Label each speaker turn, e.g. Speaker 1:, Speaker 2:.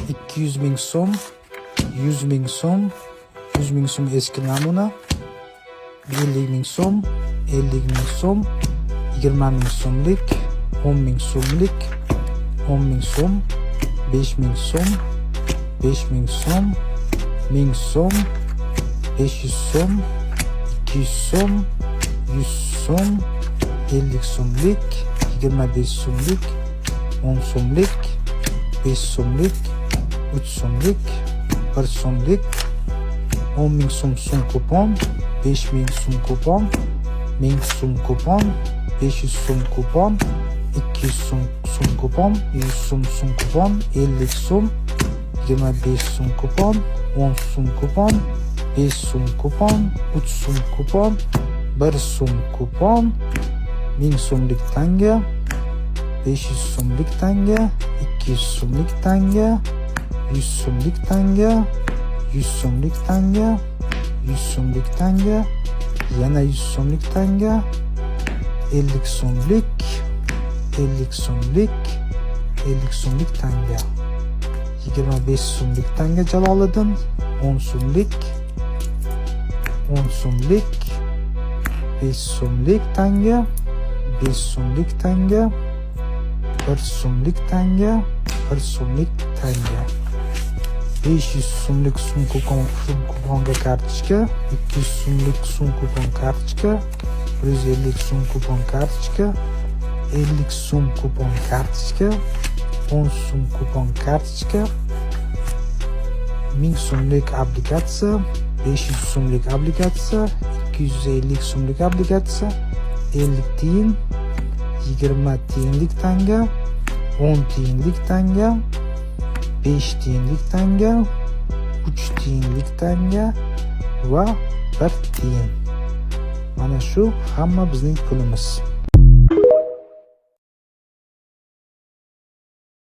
Speaker 1: 200 ming so'm, 100 ming so'm, 100 ming so'm eski namuna, 50 ming so'm, 50 ming so'm, 20 ming so'mlik, 10 ming so'mlik, 10 ming so'm, 5 ming so'm, 5 ming so'm, 1000 so'm, 500 so'm, 200 so'm, 100 so'm, 50 so'mlik, 25 so'mlik, 10 so'mlik, 5 so'mlik, 3 so'mlik, 1 so'mlik, 10 ming so'm kupon, 5 ming so'm kupon, 1000 so'm kupon, 500 so'm kupon, 200 so'm kupon, 100 so'm kupon, 50 so'm, 25 so'm kupon, 10 so'm kupon, 5 so'm kupon, 3 so'm kupon, 1 so'm kupon, 1000 so'mlik tanga, 500 so'mlik tanga, 200 so'mlik tanga, 100 so'mlik tanga, 100 so'mlik tanga, 100 so'mlik tanga, yana 100 so'mlik tanga, 50 so'mlik, 50 so'mlik, 50 so'mlik tanga, 25 so'mlik tanga Jaloliddin, 10 so'mlik, 10 so'mlik, 5 so'mlik tanga, 5 so'mlik tanga, 1 so'mlik tanga, 1 so'mlik tanga, 500 so'mlik so'm kuponga kartochka, 200 so'mlik so'm kupon kartochka, 150 so'm kupon kartochka, 50 so'm kupon kartochka, 10 so'm kupon kartochka, 1000 so'mlik obligatsiya, 500 so'mlik obligatsiya, 250 so'mlik obligatsiya, 50 tiyin, 20 tiyinlik tanga, 10 tiyinlik tanga, 5 tiyinlik tanga, 3 tiyinlik tanga va 1 tiyin. Mana shu hamma bizning pulimiz.